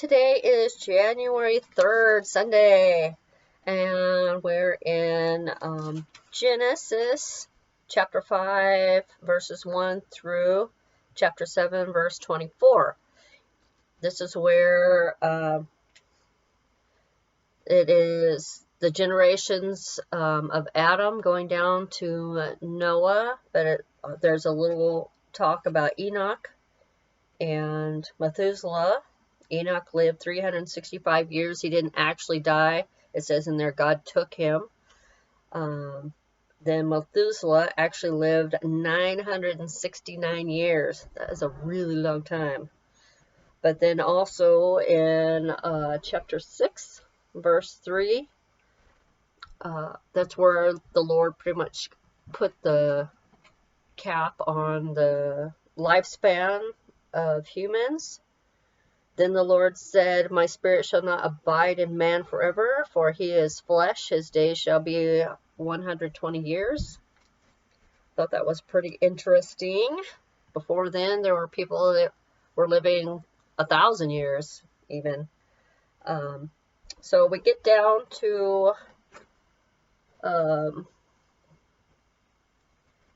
today is January 3rd, Sunday, and we're in Genesis chapter 5, verses 1 through chapter 7, verse 24. This is where it is the generations of Adam going down to Noah, but there's a little talk about Enoch and Methuselah. Enoch lived 365 years. He didn't actually die. It says in there God took him. Then Methuselah actually lived 969 years. That is a really long time. But then also in chapter 6, verse 3, that's where the Lord pretty much put the cap on the lifespan of humans. Then the Lord said, "My spirit shall not abide in man forever, for he is flesh. His days shall be 120 years. Thought that was pretty interesting. Before then, there were people that were living 1,000 years, even. So we get down to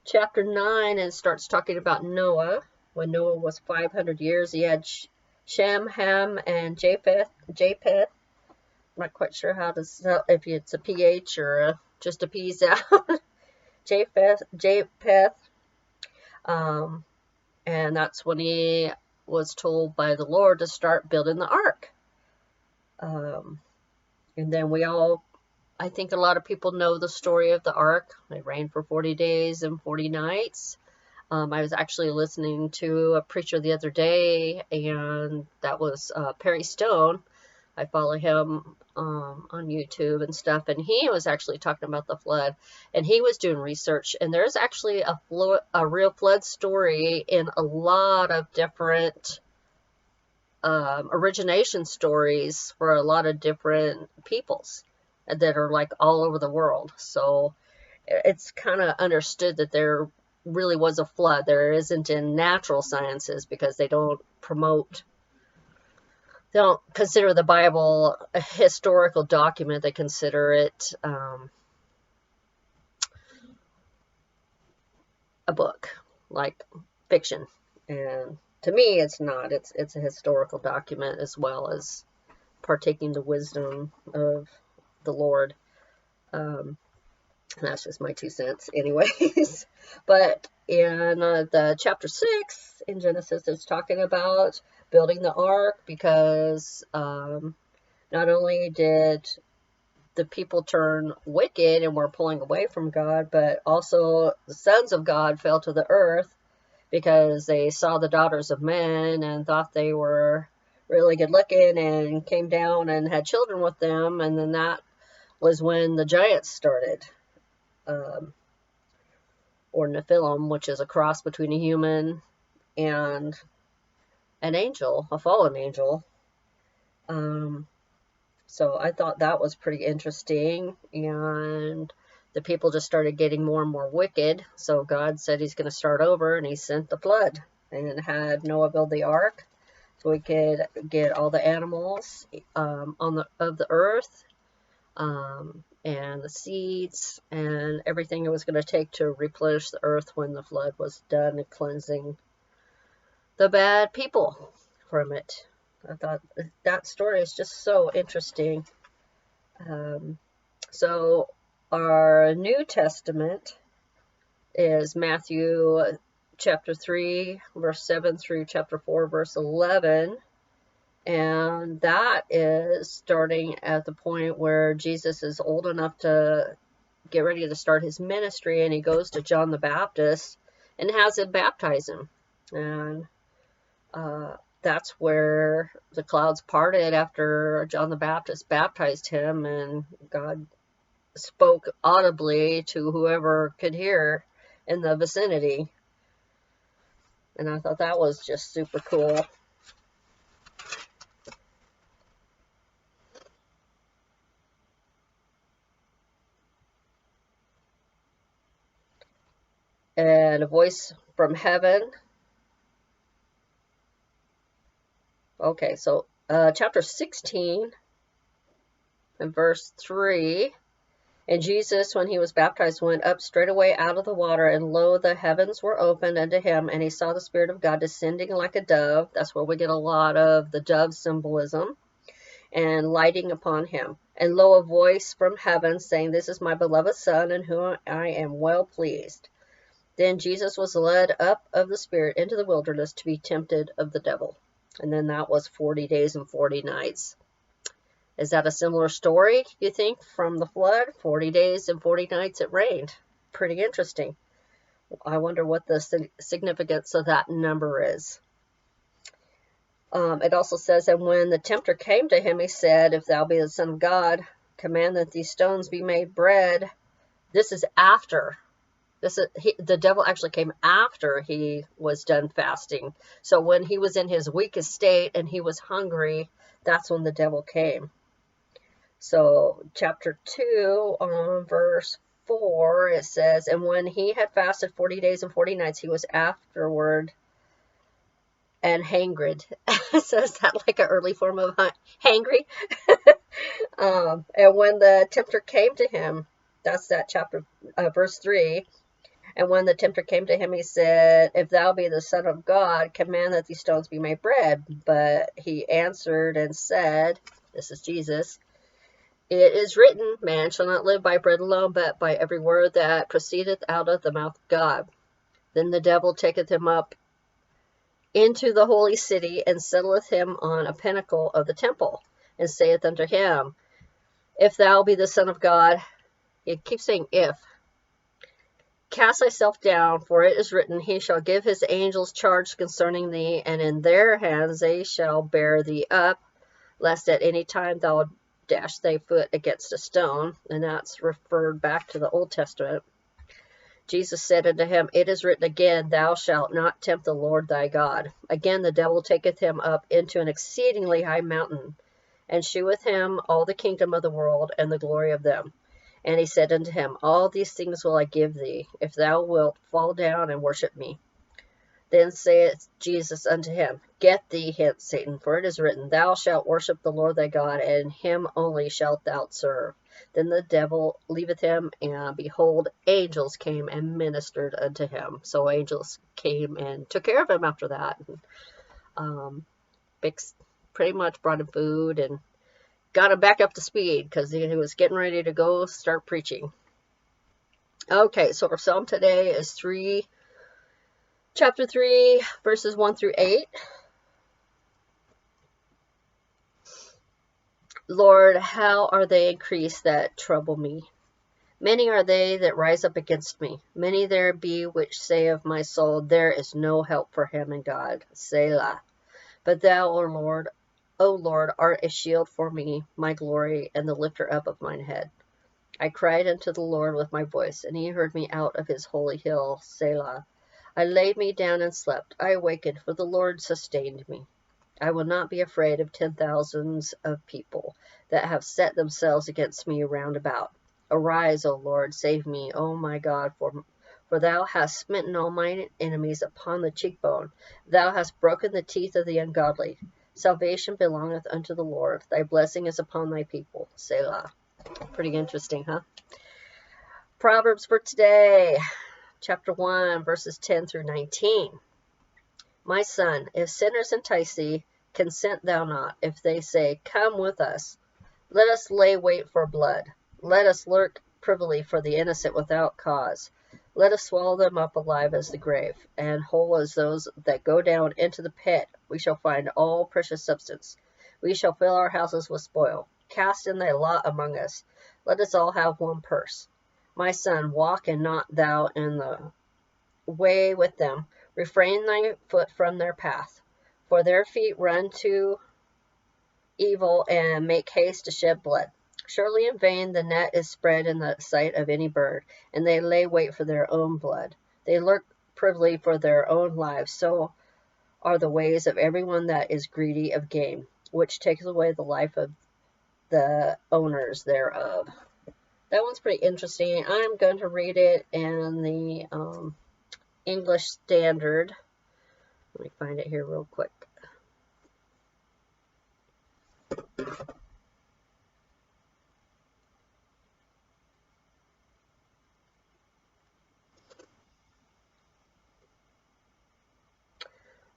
chapter 9, and it starts talking about Noah. When Noah was 500 years, he had Shem, Ham, and Japheth. I'm not quite sure how to spell, if it's a PH or just a P sound. Japheth. And that's when he was told by the Lord to start building the ark. And then I think a lot of people know the story of the ark. It rained for 40 days and 40 nights. I was actually listening to a preacher the other day, and that was Perry Stone. I follow him on YouTube and stuff, and he was actually talking about the flood, and he was doing research, and there's actually a real flood story in a lot of different origination stories for a lot of different peoples that are like all over the world. So it's kind of understood that there really was a flood. There isn't in natural sciences because they don't consider the Bible a historical document. They consider it a book, like fiction. And to me, it's not. It's a historical document as well as partaking the wisdom of the Lord. That's just my 2 cents anyways. But in the chapter 6 in Genesis, it's talking about building the ark because not only did the people turn wicked and were pulling away from God, but also the sons of God fell to the earth because they saw the daughters of men and thought they were really good looking and came down and had children with them. And then that was when the giants started. Or Nephilim, which is a cross between a human and an angel, a fallen angel. So I thought that was pretty interesting, and the people just started getting more and more wicked. So God said he's going to start over, and he sent the flood and had Noah build the ark so we could get all the animals of the earth, and the seeds and everything it was going to take to replenish the earth when the flood was done and cleansing the bad people from it. I thought that story is just so interesting. So our New Testament is Matthew chapter 3, verse 7 through chapter 4, verse 11. And that is starting at the point where Jesus is old enough to get ready to start his ministry, and he goes to John the Baptist and has him baptize him. And that's where the clouds parted after John the Baptist baptized him, and God spoke audibly to whoever could hear in the vicinity. And I thought that was just super cool. And a voice from heaven. Okay, so chapter 16 and verse 3. And Jesus, when he was baptized, went up straightway out of the water, and lo, the heavens were opened unto him, and he saw the Spirit of God descending like a dove. That's where we get a lot of the dove symbolism, and lighting upon him. And lo, a voice from heaven saying, This is my beloved Son, in whom I am well pleased. Then Jesus was led up of the Spirit into the wilderness to be tempted of the devil. And then that was 40 days and 40 nights. Is that a similar story, you think, from the flood? 40 days and 40 nights it rained. Pretty interesting. I wonder what the significance of that number is. It also says, And when the tempter came to him, he said, If thou be the Son of God, command that these stones be made bread. This is after. The devil actually came after he was done fasting. So when he was in his weakest state and he was hungry, that's when the devil came. So chapter 2, verse 4, it says, And when he had fasted 40 days and 40 nights, he was afterward and hangrid. So is that like an early form of hangry? And when the tempter came to him, that's that chapter, verse 3, and when the tempter came to him, he said, If thou be the Son of God, command that these stones be made bread. But he answered and said, this is Jesus, It is written, Man shall not live by bread alone, but by every word that proceedeth out of the mouth of God. Then the devil taketh him up into the holy city, and settleth him on a pinnacle of the temple, and saith unto him, If thou be the Son of God, it keeps saying if, cast thyself down, for it is written, He shall give his angels charge concerning thee, and in their hands they shall bear thee up, lest at any time thou dash thy foot against a stone. And that's referred back to the Old Testament. Jesus said unto him, It is written again, Thou shalt not tempt the Lord thy God. Again the devil taketh him up into an exceedingly high mountain, and sheweth him all the kingdom of the world and the glory of them. And he said unto him, All these things will I give thee, if thou wilt fall down and worship me. Then saith Jesus unto him, Get thee hence, Satan, for it is written, Thou shalt worship the Lord thy God, and him only shalt thou serve. Then the devil leaveth him, and behold, angels came and ministered unto him. So angels came and took care of him after that. Pretty much brought him food and got him back up to speed, because he was getting ready to go start preaching. Okay, so our psalm today is chapter 3, verses 1 through 8. Lord, how are they increased that trouble me? Many are they that rise up against me. Many there be which say of my soul, There is no help for him in God. Selah. But thou, O Lord, art a shield for me, my glory, and the lifter up of mine head. I cried unto the Lord with my voice, and he heard me out of his holy hill. Selah. I laid me down and slept. I awakened, for the Lord sustained me. I will not be afraid of 10,000s of people that have set themselves against me round about. Arise, O Lord, save me, O my God, for thou hast smitten all mine enemies upon the cheekbone. Thou hast broken the teeth of the ungodly. Salvation belongeth unto the Lord. Thy blessing is upon thy people. Selah. Pretty interesting, huh? Proverbs for today, chapter 1, verses 10 through 19. My son, if sinners entice thee, consent thou not. If they say, Come with us, let us lay wait for blood. Let us lurk privily for the innocent without cause. Let us swallow them up alive as the grave, and whole as those that go down into the pit. We shall find all precious substance. We shall fill our houses with spoil. Cast in thy lot among us. Let us all have one purse. My son, walk and not thou in the way with them. Refrain thy foot from their path. For their feet run to evil and make haste to shed blood. Surely in vain the net is spread in the sight of any bird, and they lay wait for their own blood. They lurk privily for their own lives. So are the ways of everyone that is greedy of gain, which takes away the life of the owners thereof. That one's pretty interesting. I'm going to read it in the English Standard. Let me find it here real quick.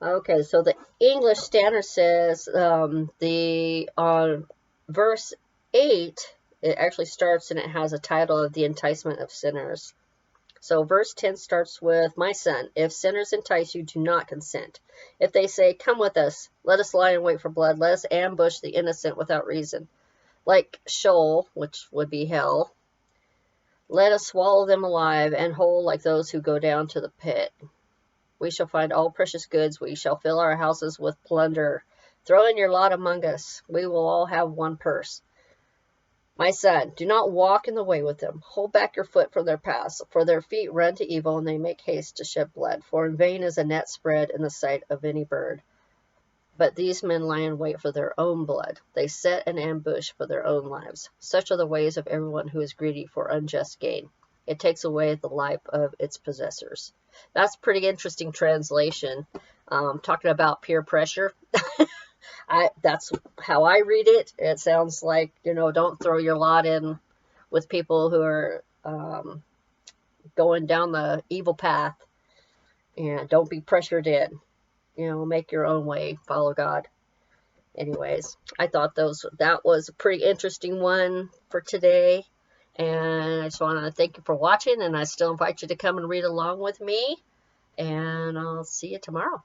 Okay, so the English Standard says the on verse 8, it actually starts and it has a title of the enticement of sinners. So verse 10 starts with, "My son, if sinners entice you, do not consent. If they say, 'Come with us, let us lie in wait for blood, let us ambush the innocent without reason,' like Sheol, which would be hell, let us swallow them alive, and whole like those who go down to the pit. We shall find all precious goods. We shall fill our houses with plunder. Throw in your lot among us. We will all have one purse. My son, do not walk in the way with them. Hold back your foot from their paths, for their feet run to evil, and they make haste to shed blood. For in vain is a net spread in the sight of any bird. But these men lie in wait for their own blood. They set an ambush for their own lives. Such are the ways of everyone who is greedy for unjust gain. It takes away the life of its possessors." That's pretty interesting translation. Talking about peer pressure. That's how I read it. It sounds like, don't throw your lot in with people who are going down the evil path, and don't be pressured in. Make your own way, follow God. Anyways, I thought that was a pretty interesting one for today. And I just want to thank you for watching, and I still invite you to come and read along with me. And I'll see you tomorrow.